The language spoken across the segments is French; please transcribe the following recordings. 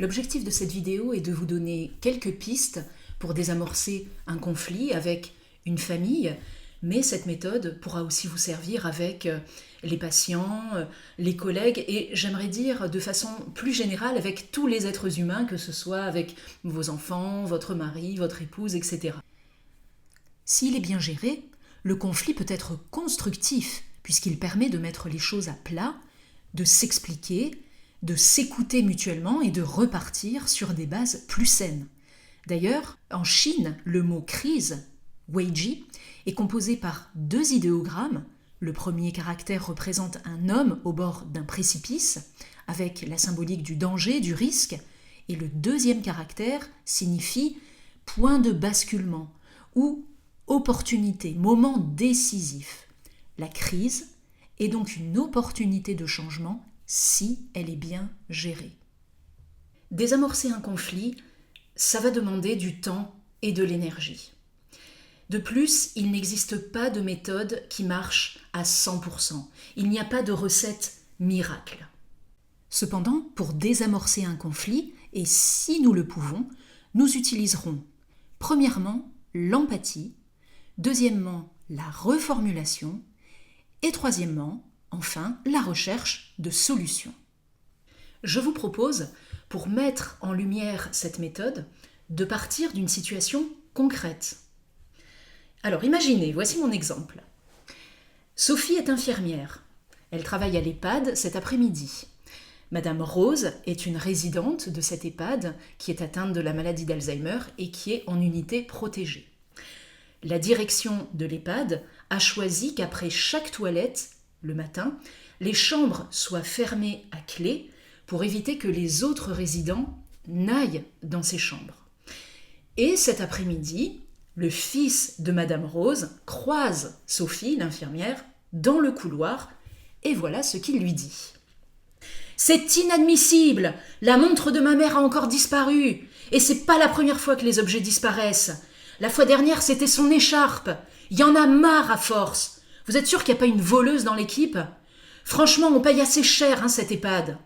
L'objectif de cette vidéo est de vous donner quelques pistes pour désamorcer un conflit avec une famille, mais cette méthode pourra aussi vous servir avec les patients, les collègues et j'aimerais dire de façon plus générale avec tous les êtres humains, que ce soit avec vos enfants, votre mari, votre épouse, etc. S'il est bien géré, le conflit peut être constructif puisqu'il permet de mettre les choses à plat, de s'expliquer, de s'écouter mutuellement et de repartir sur des bases plus saines. D'ailleurs, en Chine, le mot crise, weiji, est composé par 2 idéogrammes. Le premier caractère représente un homme au bord d'un précipice, avec la symbolique du danger, du risque, et le deuxième caractère signifie point de basculement ou opportunité, moment décisif. La crise est donc une opportunité de changement si elle est bien gérée. Désamorcer un conflit, ça va demander du temps et de l'énergie. De plus, il n'existe pas de méthode qui marche à 100%. Il n'y a pas de recette miracle. Cependant, pour désamorcer un conflit, et si nous le pouvons, nous utiliserons premièrement l'empathie, deuxièmement la reformulation et troisièmement, enfin, la recherche de solutions. Je vous propose, pour mettre en lumière cette méthode, de partir d'une situation concrète. Alors imaginez, voici mon exemple. Sophie est infirmière. Elle travaille à l'EHPAD cet après-midi. Madame Rose est une résidente de cette EHPAD qui est atteinte de la maladie d'Alzheimer et qui est en unité protégée. La direction de l'EHPAD a choisi qu'après chaque toilette, le matin, les chambres soient fermées à clé pour éviter que les autres résidents n'aillent dans ces chambres. Et cet après-midi, le fils de Madame Rose croise Sophie, l'infirmière, dans le couloir et voilà ce qu'il lui dit. « C'est inadmissible! La montre de ma mère a encore disparu et c'est pas la première fois que les objets disparaissent. La fois dernière, c'était son écharpe. Il y en a marre à force. Vous êtes sûr qu'il n'y a pas une voleuse dans l'équipe? Franchement, on paye assez cher, cette EHPAD. »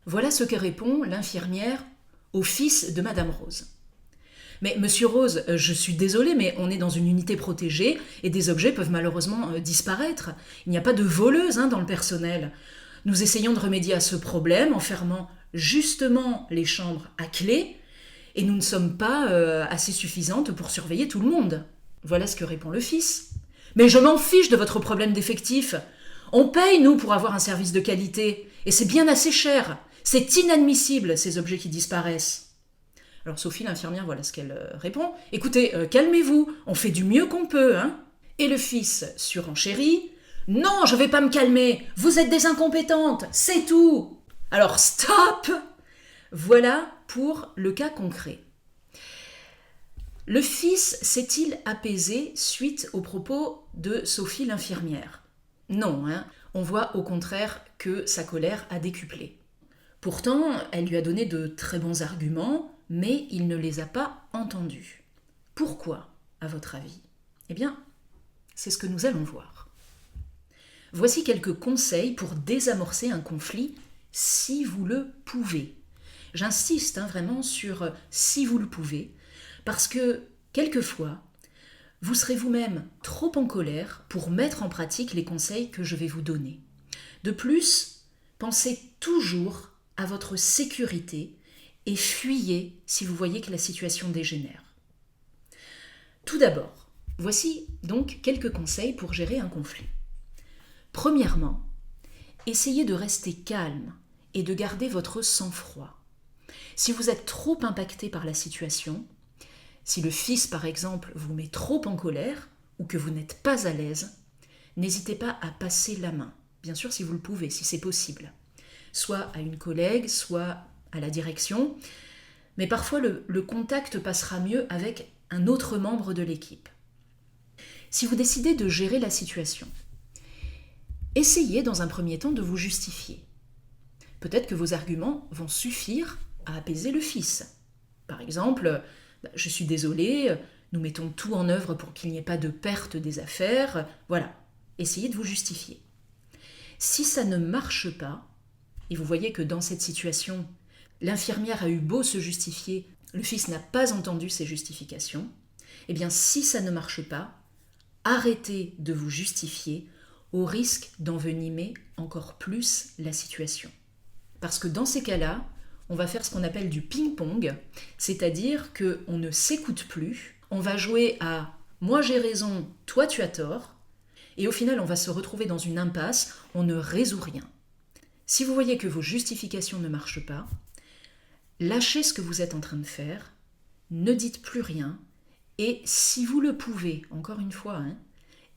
Voilà ce que répond l'infirmière au fils de Madame Rose. « Mais Monsieur Rose, je suis désolée, mais on est dans une unité protégée et des objets peuvent malheureusement disparaître. Il n'y a pas de voleuse dans le personnel. Nous essayons de remédier à ce problème en fermant justement les chambres à clé et nous ne sommes pas assez suffisantes pour surveiller tout le monde. » Voilà ce que répond le fils. « Mais je m'en fiche de votre problème d'effectif. On paye, nous, pour avoir un service de qualité et c'est bien assez cher. C'est inadmissible, ces objets qui disparaissent. » Alors Sophie, l'infirmière, voilà ce qu'elle répond. « Écoutez, calmez-vous, on fait du mieux qu'on peut, Et le fils surenchérit. « Non, je vais pas me calmer, vous êtes des incompétentes, c'est tout. Alors stop !» Voilà pour le cas concret. Le fils s'est-il apaisé suite aux propos de Sophie l'infirmière? Non, on voit au contraire que sa colère a décuplé. Pourtant, elle lui a donné de très bons arguments, mais il ne les a pas entendus. Pourquoi, à votre avis? Eh bien, c'est ce que nous allons voir. Voici quelques conseils pour désamorcer un conflit si vous le pouvez. J'insiste vraiment sur « si vous le pouvez » parce que, quelquefois, vous serez vous-même trop en colère pour mettre en pratique les conseils que je vais vous donner. De plus, pensez toujours à votre sécurité et fuyez si vous voyez que la situation dégénère. Tout d'abord, voici donc quelques conseils pour gérer un conflit. Premièrement, essayez de rester calme et de garder votre sang-froid. Si vous êtes trop impacté par la situation, si le fils par exemple vous met trop en colère ou que vous n'êtes pas à l'aise, n'hésitez pas à passer la main, bien sûr si vous le pouvez, si c'est possible, soit à une collègue, soit à la direction, mais parfois le contact passera mieux avec un autre membre de l'équipe. Si vous décidez de gérer la situation, essayez dans un premier temps de vous justifier. Peut-être que vos arguments vont suffire à apaiser le fils. Par exemple, « Je suis désolée, nous mettons tout en œuvre pour qu'il n'y ait pas de perte des affaires. » Voilà, essayez de vous justifier. Si ça ne marche pas, et vous voyez que dans cette situation, L'infirmière a eu beau se justifier, le fils n'a pas entendu ses justifications. Eh bien, si ça ne marche pas, arrêtez de vous justifier au risque d'envenimer encore plus la situation. Parce que dans ces cas-là, on va faire ce qu'on appelle du ping-pong, c'est-à-dire qu'on ne s'écoute plus, on va jouer à « moi j'ai raison, toi tu as tort », et au final on va se retrouver dans une impasse, on ne résout rien. Si vous voyez que vos justifications ne marchent pas, lâchez ce que vous êtes en train de faire, ne dites plus rien, et si vous le pouvez, encore une fois,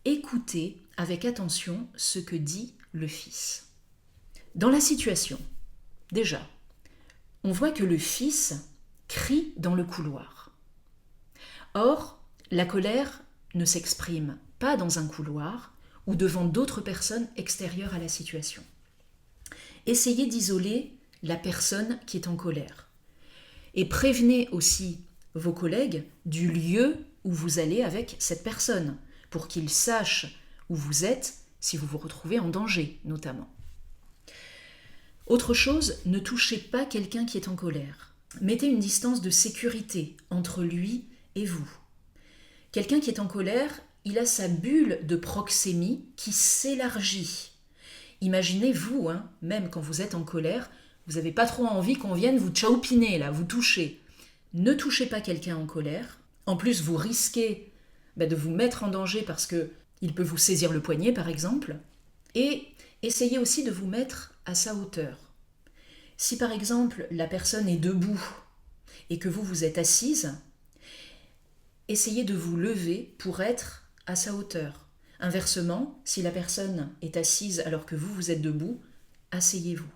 écoutez avec attention ce que dit le fils. Dans la situation, déjà, on voit que le fils crie dans le couloir. Or, la colère ne s'exprime pas dans un couloir ou devant d'autres personnes extérieures à la situation. Essayez d'isoler la personne qui est en colère. Et prévenez aussi vos collègues du lieu où vous allez avec cette personne, pour qu'ils sachent où vous êtes si vous vous retrouvez en danger, notamment. Autre chose, ne touchez pas quelqu'un qui est en colère. Mettez une distance de sécurité entre lui et vous. Quelqu'un qui est en colère, il a sa bulle de proxémie qui s'élargit. Imaginez-vous, même quand vous êtes en colère, vous n'avez pas trop envie qu'on vienne vous tchaoupiner, là, vous toucher. Ne touchez pas quelqu'un en colère. En plus, vous risquez de vous mettre en danger parce qu'il peut vous saisir le poignet, par exemple. Et essayez aussi de vous mettre à sa hauteur. Si, par exemple, la personne est debout et que vous êtes assise, essayez de vous lever pour être à sa hauteur. Inversement, si la personne est assise alors que vous êtes debout, asseyez-vous.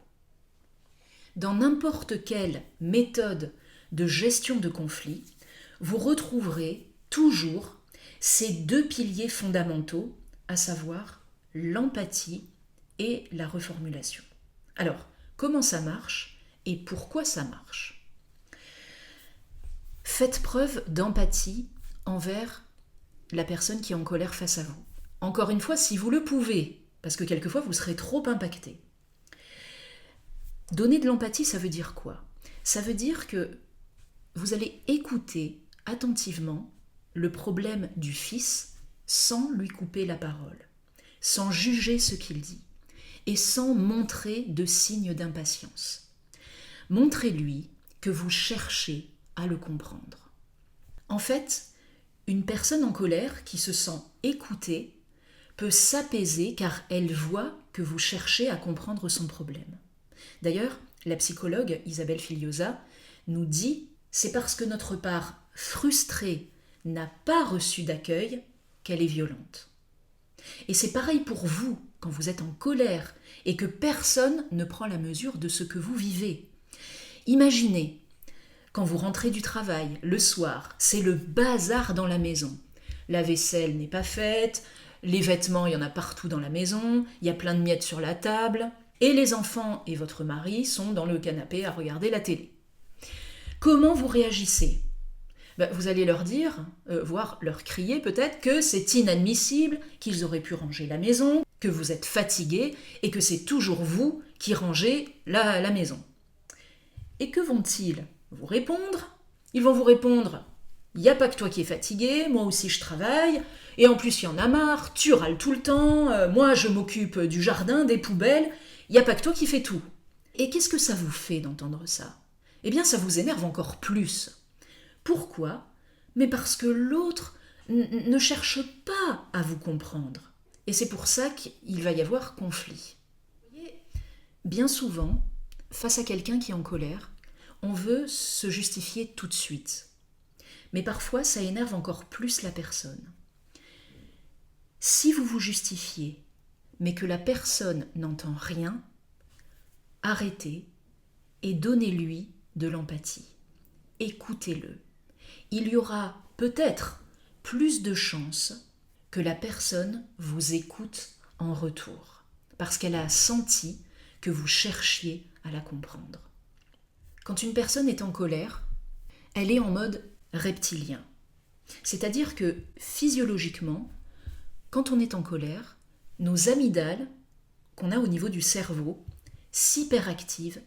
Dans n'importe quelle méthode de gestion de conflit, vous retrouverez toujours ces deux piliers fondamentaux, à savoir l'empathie et la reformulation. Alors, comment ça marche et pourquoi ça marche ? Faites preuve d'empathie envers la personne qui est en colère face à vous. Encore une fois, si vous le pouvez, parce que quelquefois vous serez trop impacté. Donner de l'empathie, ça veut dire quoi ? Ça veut dire que vous allez écouter attentivement le problème du fils sans lui couper la parole, sans juger ce qu'il dit et sans montrer de signes d'impatience. Montrez-lui que vous cherchez à le comprendre. En fait, une personne en colère qui se sent écoutée peut s'apaiser car elle voit que vous cherchez à comprendre son problème. D'ailleurs, la psychologue Isabelle Filiosa nous dit « c'est parce que notre part frustrée n'a pas reçu d'accueil qu'elle est violente ». Et c'est pareil pour vous quand vous êtes en colère et que personne ne prend la mesure de ce que vous vivez. Imaginez, quand vous rentrez du travail, le soir, c'est le bazar dans la maison. La vaisselle n'est pas faite, les vêtements, il y en a partout dans la maison, il y a plein de miettes sur la table, et les enfants et votre mari sont dans le canapé à regarder la télé. Comment vous réagissez ? Vous allez leur dire, voire leur crier peut-être que c'est inadmissible, qu'ils auraient pu ranger la maison, que vous êtes fatigué et que c'est toujours vous qui rangez la maison. Et que vont-ils vous répondre ? Ils vont vous répondre « il n'y a pas que toi qui es fatigué, moi aussi je travaille, et en plus il y en a marre, tu râles tout le temps, moi je m'occupe du jardin, des poubelles, il n'y a pas que toi qui fais tout. » Et qu'est-ce que ça vous fait d'entendre ça ? Eh bien ça vous énerve encore plus. Pourquoi ? Mais parce que l'autre ne cherche pas à vous comprendre. Et c'est pour ça qu'il va y avoir conflit. Vous voyez, bien souvent, face à quelqu'un qui est en colère, on veut se justifier tout de suite. Mais parfois, ça énerve encore plus la personne. Si vous vous justifiez, mais que la personne n'entend rien, arrêtez et donnez-lui de l'empathie. Écoutez-le. Il y aura peut-être plus de chances que la personne vous écoute en retour, parce qu'elle a senti que vous cherchiez à la comprendre. Quand une personne est en colère, elle est en mode reptilien. C'est-à-dire que physiologiquement, quand on est en colère, nos amygdales, qu'on a au niveau du cerveau, s'hyperactivent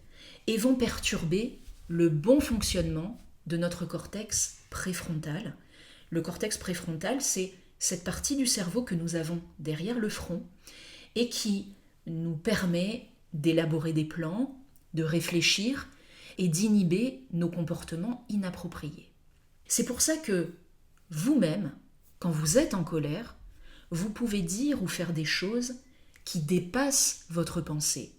et vont perturber le bon fonctionnement de notre cortex préfrontal. Le cortex préfrontal, c'est cette partie du cerveau que nous avons derrière le front et qui nous permet d'élaborer des plans, de réfléchir et d'inhiber nos comportements inappropriés. C'est pour ça que vous-même, quand vous êtes en colère, vous pouvez dire ou faire des choses qui dépassent votre pensée.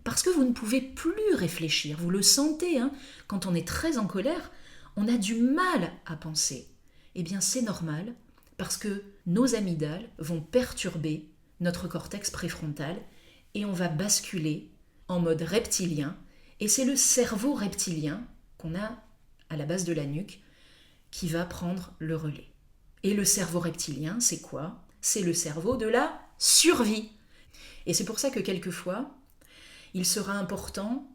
Parce que vous ne pouvez plus réfléchir, vous le sentez, quand on est très en colère, on a du mal à penser. Eh bien c'est normal, parce que nos amygdales vont perturber notre cortex préfrontal et on va basculer en mode reptilien. Et c'est le cerveau reptilien qu'on a à la base de la nuque qui va prendre le relais. Et le cerveau reptilien, c'est quoi ? C'est le cerveau de la survie. Et c'est pour ça que quelquefois, il sera important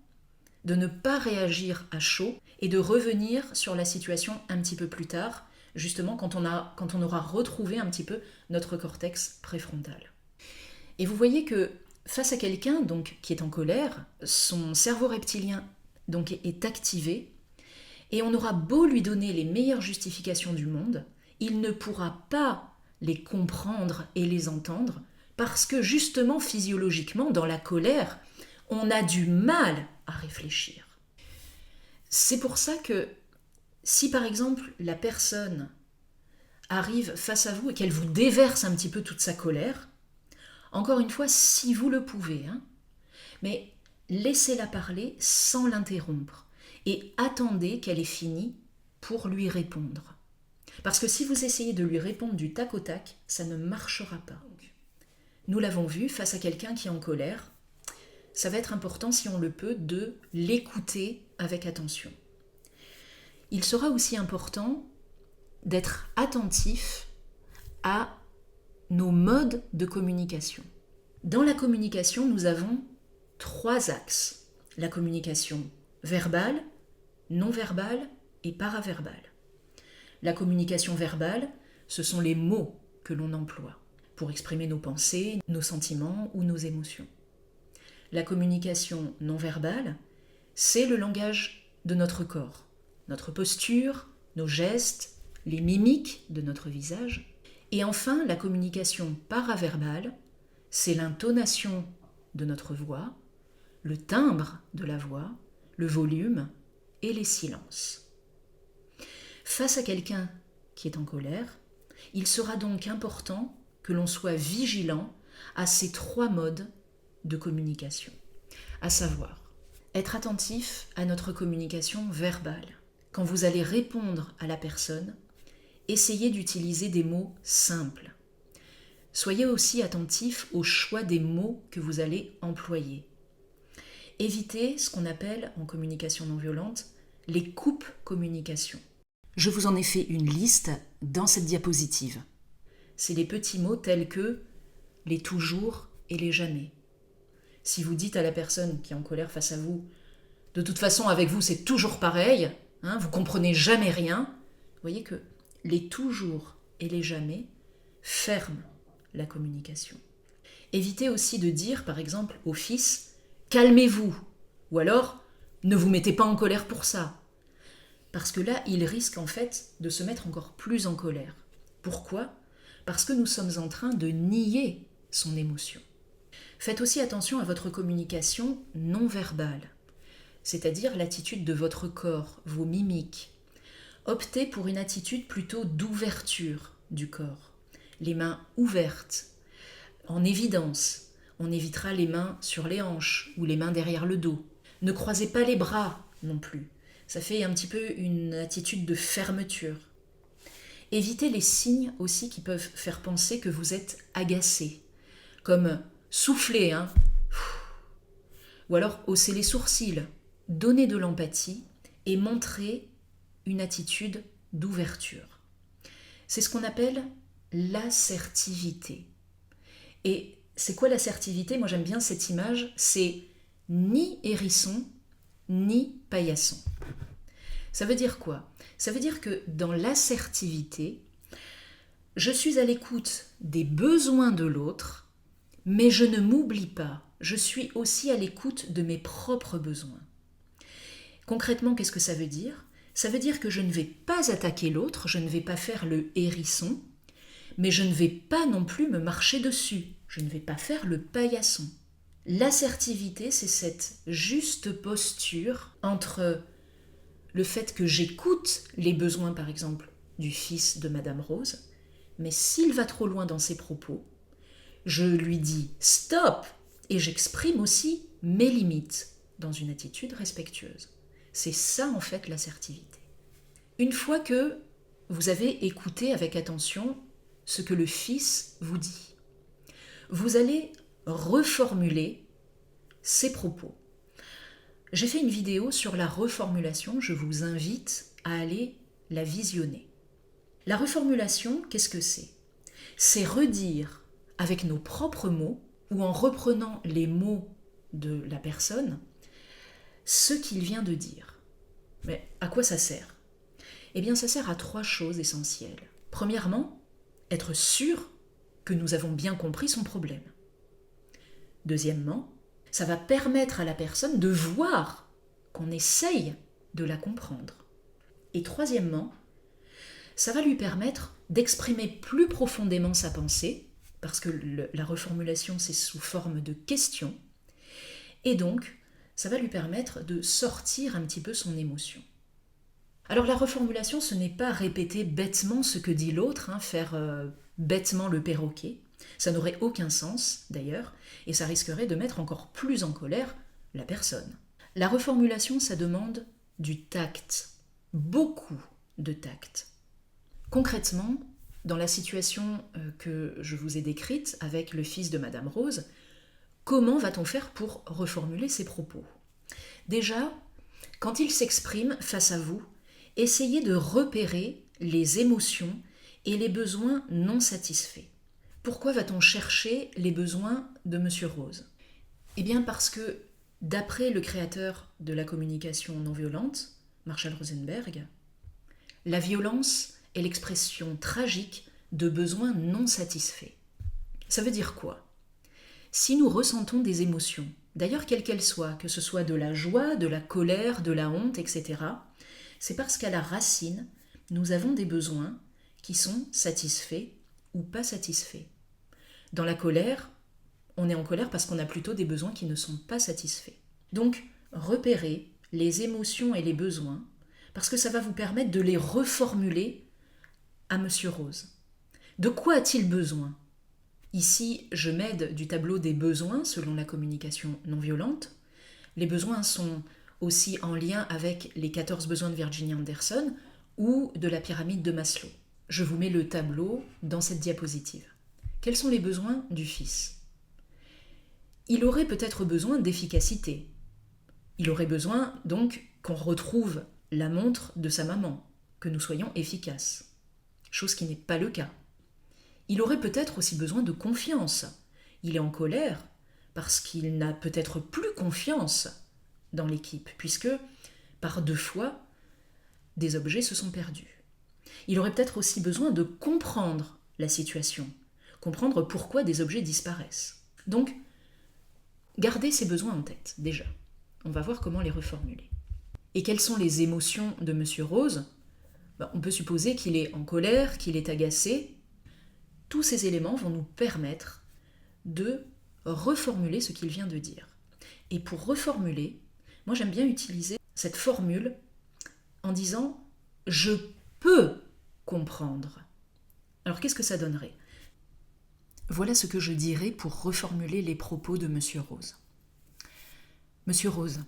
de ne pas réagir à chaud et de revenir sur la situation un petit peu plus tard, justement quand on aura retrouvé un petit peu notre cortex préfrontal. Et vous voyez que face à quelqu'un donc, qui est en colère, son cerveau reptilien donc, est activé et on aura beau lui donner les meilleures justifications du monde, il ne pourra pas les comprendre et les entendre parce que justement physiologiquement, dans la colère, on a du mal à réfléchir. C'est pour ça que si par exemple la personne arrive face à vous et qu'elle vous déverse un petit peu toute sa colère, encore une fois, si vous le pouvez, mais laissez-la parler sans l'interrompre et attendez qu'elle ait fini pour lui répondre. Parce que si vous essayez de lui répondre du tac au tac, ça ne marchera pas. Nous l'avons vu, face à quelqu'un qui est en colère, ça va être important, si on le peut, de l'écouter avec attention. Il sera aussi important d'être attentif à nos modes de communication. Dans la communication, nous avons 3 axes. La communication verbale, non verbale et paraverbale. La communication verbale, ce sont les mots que l'on emploie pour exprimer nos pensées, nos sentiments ou nos émotions. La communication non verbale, c'est le langage de notre corps, notre posture, nos gestes, les mimiques de notre visage. Et enfin, la communication paraverbale, c'est l'intonation de notre voix, le timbre de la voix, le volume et les silences. Face à quelqu'un qui est en colère, il sera donc important que l'on soit vigilant à ces 3 modes de communication, à savoir être attentif à notre communication verbale. Quand vous allez répondre à la personne, essayez d'utiliser des mots simples. Soyez aussi attentif au choix des mots que vous allez employer. Évitez ce qu'on appelle en communication non violente les coupes communication. Je vous en ai fait une liste dans cette diapositive. C'est des petits mots tels que les toujours et les jamais. Si vous dites à la personne qui est en colère face à vous, de toute façon avec vous c'est toujours pareil, vous comprenez jamais rien, vous voyez que les toujours et les jamais ferment la communication. Évitez aussi de dire par exemple au fils « calmez-vous » ou alors « ne vous mettez pas en colère pour ça ». Parce que là, il risque en fait de se mettre encore plus en colère. Pourquoi ? Parce que nous sommes en train de nier son émotion. Faites aussi attention à votre communication non verbale, c'est-à-dire l'attitude de votre corps, vos mimiques. Optez pour une attitude plutôt d'ouverture du corps, les mains ouvertes, en évidence. On évitera les mains sur les hanches ou les mains derrière le dos. Ne croisez pas les bras non plus. Ça fait un petit peu une attitude de fermeture. Évitez les signes aussi qui peuvent faire penser que vous êtes agacé, comme souffler, ou alors hausser les sourcils, donner de l'empathie et montrer une attitude d'ouverture. C'est ce qu'on appelle l'assertivité. Et c'est quoi l'assertivité ? Moi j'aime bien cette image, c'est ni hérisson, ni paillasson. Ça veut dire quoi ? Ça veut dire que dans l'assertivité, je suis à l'écoute des besoins de l'autre, mais je ne m'oublie pas, je suis aussi à l'écoute de mes propres besoins. Concrètement, qu'est-ce que ça veut dire? Ça veut dire que je ne vais pas attaquer l'autre, je ne vais pas faire le hérisson, mais je ne vais pas non plus me marcher dessus, je ne vais pas faire le paillasson. L'assertivité, c'est cette juste posture entre le fait que j'écoute les besoins, par exemple, du fils de Madame Rose, mais s'il va trop loin dans ses propos, je lui dis stop et j'exprime aussi mes limites dans une attitude respectueuse. C'est ça en fait l'assertivité. Une fois que vous avez écouté avec attention ce que le fils vous dit, vous allez reformuler ses propos. J'ai fait une vidéo sur la reformulation, je vous invite à aller la visionner. La reformulation, qu'est-ce que c'est? C'est redire avec nos propres mots ou en reprenant les mots de la personne ce qu'il vient de dire. Mais à quoi ça sert? Eh bien, ça sert à 3 choses essentielles. Premièrement, être sûr que nous avons bien compris son problème. Deuxièmement, ça va permettre à la personne de voir qu'on essaye de la comprendre. Et troisièmement, ça va lui permettre d'exprimer plus profondément sa pensée, parce que la reformulation, c'est sous forme de questions, et donc, ça va lui permettre de sortir un petit peu son émotion. Alors la reformulation, ce n'est pas répéter bêtement ce que dit l'autre, faire bêtement le perroquet. Ça n'aurait aucun sens, d'ailleurs, et ça risquerait de mettre encore plus en colère la personne. La reformulation, ça demande du tact, beaucoup de tact. Concrètement, dans la situation que je vous ai décrite avec le fils de Madame Rose, comment va-t-on faire pour reformuler ses propos? Déjà, quand il s'exprime face à vous, essayez de repérer les émotions et les besoins non satisfaits. Pourquoi va-t-on chercher les besoins de Monsieur Rose? Eh bien parce que, d'après le créateur de la communication non violente, Marshall Rosenberg, la violence est l'expression tragique de besoins non satisfaits. Ça veut dire quoi? Si nous ressentons des émotions, d'ailleurs quelles qu'elles soient, que ce soit de la joie, de la colère, de la honte, etc., c'est parce qu'à la racine, nous avons des besoins qui sont satisfaits ou pas satisfaits. Dans la colère, on est en colère parce qu'on a plutôt des besoins qui ne sont pas satisfaits. Donc, repérez les émotions et les besoins, parce que ça va vous permettre de les reformuler à Monsieur Rose. De quoi a-t-il besoin? Ici, je m'aide du tableau des besoins selon la communication non violente. Les besoins sont aussi en lien avec les 14 besoins de Virginia Anderson ou de la pyramide de Maslow. Je vous mets le tableau dans cette diapositive. Quels sont les besoins du fils? Il aurait peut-être besoin d'efficacité. Il aurait besoin donc qu'on retrouve la montre de sa maman, que nous soyons efficaces. Chose qui n'est pas le cas. Il aurait peut-être aussi besoin de confiance. Il est en colère parce qu'il n'a peut-être plus confiance dans l'équipe, puisque par 2 fois, des objets se sont perdus. Il aurait peut-être aussi besoin de comprendre la situation, comprendre pourquoi des objets disparaissent. Donc, gardez ces besoins en tête, déjà. On va voir comment les reformuler. Et quelles sont les émotions de Monsieur Rose? On peut supposer qu'il est en colère, qu'il est agacé. Tous ces éléments vont nous permettre de reformuler ce qu'il vient de dire. Et pour reformuler, moi j'aime bien utiliser cette formule en disant « je peux comprendre ». Alors qu'est-ce que ça donnerait? Voilà ce que je dirais pour reformuler les propos de Monsieur Rose. Monsieur Rose,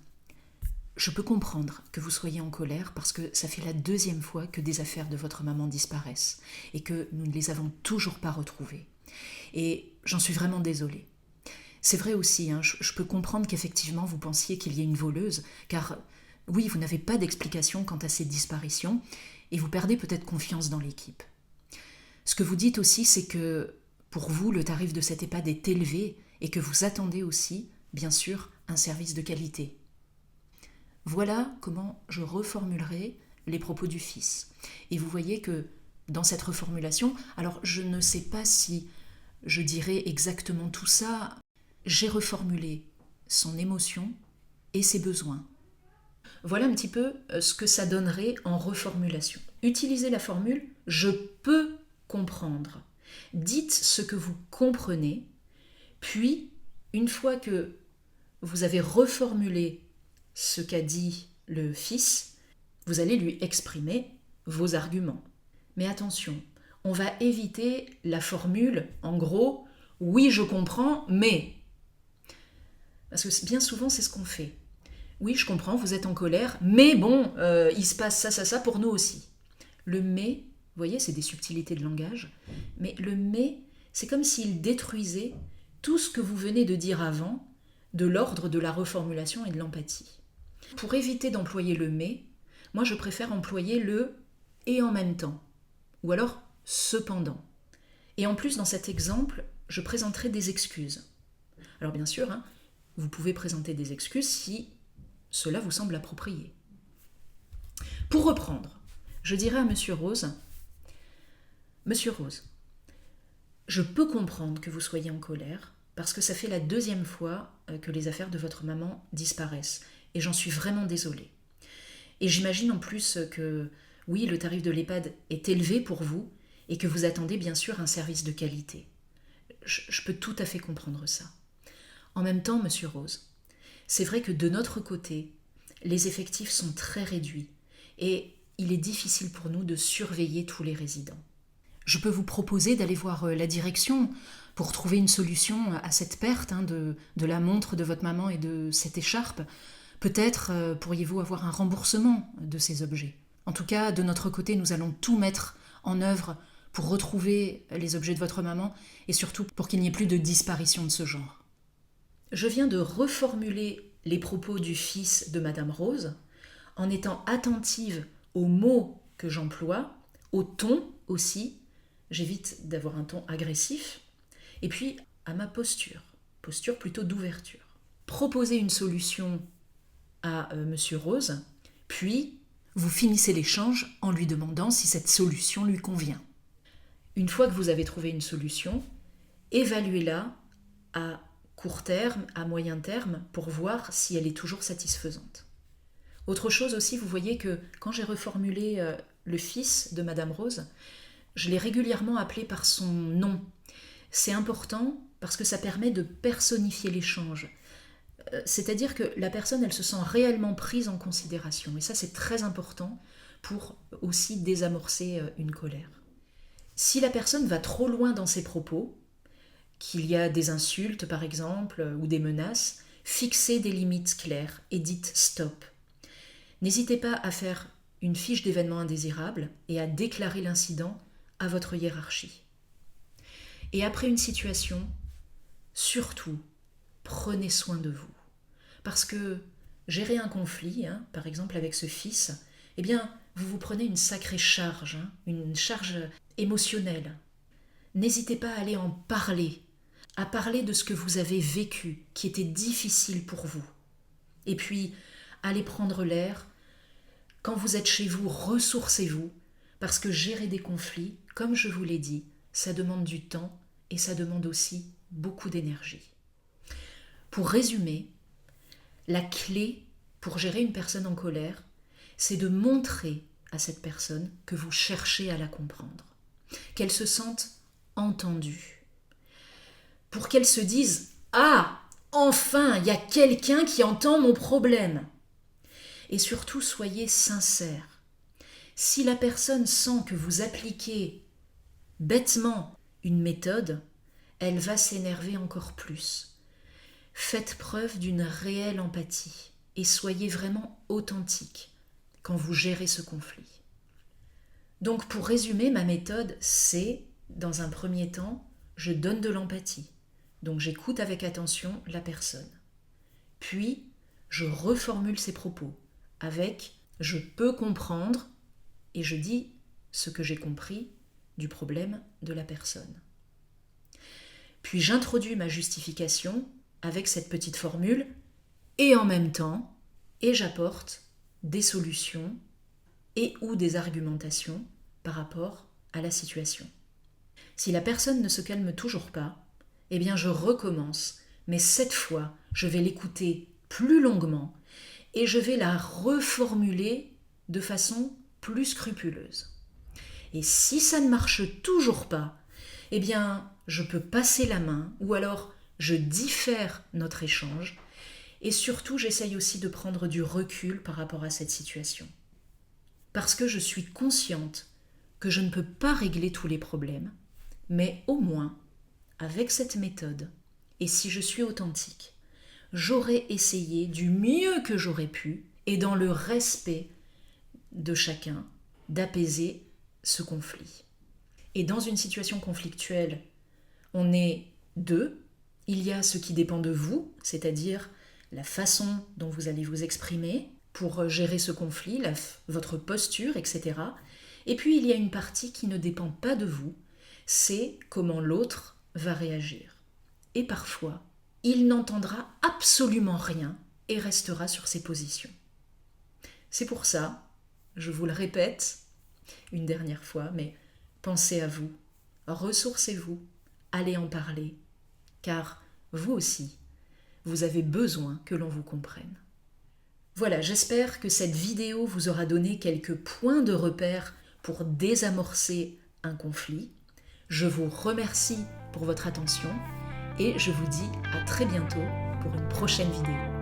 je peux comprendre que vous soyez en colère parce que ça fait la 2e fois que des affaires de votre maman disparaissent et que nous ne les avons toujours pas retrouvées. Et j'en suis vraiment désolée. C'est vrai aussi, je peux comprendre qu'effectivement vous pensiez qu'il y ait une voleuse, car oui, vous n'avez pas d'explication quant à ces disparitions et vous perdez peut-être confiance dans l'équipe. Ce que vous dites aussi, c'est que pour vous, le tarif de cette EHPAD est élevé et que vous attendez aussi, bien sûr, un service de qualité. Voilà comment je reformulerai les propos du fils. Et vous voyez que dans cette reformulation, alors je ne sais pas si je dirais exactement tout ça, j'ai reformulé son émotion et ses besoins. Voilà un petit peu ce que ça donnerait en reformulation. Utilisez la formule « je peux comprendre ». Dites ce que vous comprenez, puis, une fois que vous avez reformulé ce qu'a dit le fils, vous allez lui exprimer vos arguments. Mais attention, on va éviter la formule, en gros, « oui, je comprends, mais… » Parce que bien souvent, c'est ce qu'on fait. « Oui, je comprends, vous êtes en colère, mais bon, il se passe ça pour nous aussi. » Le « mais », vous voyez, c'est des subtilités de langage, mais le « mais », c'est comme s'il détruisait tout ce que vous venez de dire avant, de l'ordre de la reformulation et de l'empathie. Pour éviter d'employer le « mais », moi je préfère employer le « et en même temps », ou alors « cependant ». Et en plus, dans cet exemple, je présenterai des excuses. Alors bien sûr, vous pouvez présenter des excuses si cela vous semble approprié. Pour reprendre, je dirais à Monsieur Rose, « Monsieur Rose, je peux comprendre que vous soyez en colère, parce que ça fait la 2e fois que les affaires de votre maman disparaissent, et j'en suis vraiment désolée. Et j'imagine en plus que, oui, le tarif de l'EHPAD est élevé pour vous, et que vous attendez bien sûr un service de qualité. Je peux tout à fait comprendre ça. En même temps, Monsieur Rose, c'est vrai que de notre côté, les effectifs sont très réduits, et il est difficile pour nous de surveiller tous les résidents. Je peux vous proposer d'aller voir la direction pour trouver une solution à cette perte de la montre de votre maman et de cette écharpe. Peut-être pourriez-vous avoir un remboursement de ces objets. En tout cas, de notre côté, nous allons tout mettre en œuvre pour retrouver les objets de votre maman et surtout pour qu'il n'y ait plus de disparition de ce genre. Je viens de reformuler les propos du fils de Madame Rose en étant attentive aux mots que j'emploie, au ton aussi, j'évite d'avoir un ton agressif, et puis à ma posture plutôt d'ouverture. Proposer une solution à Monsieur Rose, puis vous finissez l'échange en lui demandant si cette solution lui convient. Une fois que vous avez trouvé une solution, évaluez-la à court terme, à moyen terme, pour voir si elle est toujours satisfaisante. Autre chose aussi, vous voyez que quand j'ai reformulé le fils de Madame Rose, je l'ai régulièrement appelé par son nom. C'est important parce que ça permet de personnifier l'échange. C'est-à-dire que la personne, elle se sent réellement prise en considération. Et ça, c'est très important pour aussi désamorcer une colère. Si la personne va trop loin dans ses propos, qu'il y a des insultes par exemple, ou des menaces, fixez des limites claires et dites stop. N'hésitez pas à faire une fiche d'événements indésirables et à déclarer l'incident à votre hiérarchie. Et après une situation, surtout, prenez soin de vous. Parce que gérer un conflit, par exemple avec ce fils, eh bien, vous vous prenez une sacrée charge, une charge émotionnelle. N'hésitez pas à aller en parler, à parler de ce que vous avez vécu, qui était difficile pour vous. Et puis, allez prendre l'air. Quand vous êtes chez vous, ressourcez-vous, parce que gérer des conflits, comme je vous l'ai dit, ça demande du temps et ça demande aussi beaucoup d'énergie. Pour résumer, la clé pour gérer une personne en colère, c'est de montrer à cette personne que vous cherchez à la comprendre, qu'elle se sente entendue, pour qu'elle se dise « Ah, enfin, il y a quelqu'un qui entend mon problème !» Et surtout, soyez sincère. Si la personne sent que vous appliquez bêtement une méthode, elle va s'énerver encore plus. Faites preuve d'une réelle empathie et soyez vraiment authentique quand vous gérez ce conflit. Donc pour résumer, ma méthode, c'est, dans un premier temps, je donne de l'empathie. Donc j'écoute avec attention la personne. Puis, je reformule ses propos avec « je peux comprendre » et je dis ce que j'ai compris du problème de la personne. Puis j'introduis ma justification avec cette petite formule et en même temps, et j'apporte des solutions et ou des argumentations par rapport à la situation. Si la personne ne se calme toujours pas, eh bien je recommence, mais cette fois, je vais l'écouter plus longuement et je vais la reformuler de façon plus scrupuleuse. Et si ça ne marche toujours pas, eh bien, je peux passer la main ou alors je diffère notre échange et surtout, j'essaye aussi de prendre du recul par rapport à cette situation. Parce que je suis consciente que je ne peux pas régler tous les problèmes, mais au moins, avec cette méthode, et si je suis authentique, j'aurais essayé du mieux que j'aurais pu et dans le respect de chacun d'apaiser ce conflit. Et dans une situation conflictuelle, on est deux. Il y a ce qui dépend de vous, c'est-à-dire la façon dont vous allez vous exprimer pour gérer ce conflit, votre posture, etc. Et puis il y a une partie qui ne dépend pas de vous, c'est comment l'autre va réagir. Et parfois, il n'entendra absolument rien et restera sur ses positions. C'est pour ça, je vous le répète une dernière fois, mais pensez à vous, ressourcez-vous, allez en parler, car vous aussi, vous avez besoin que l'on vous comprenne. Voilà, j'espère que cette vidéo vous aura donné quelques points de repère pour désamorcer un conflit. Je vous remercie pour votre attention et je vous dis à très bientôt pour une prochaine vidéo.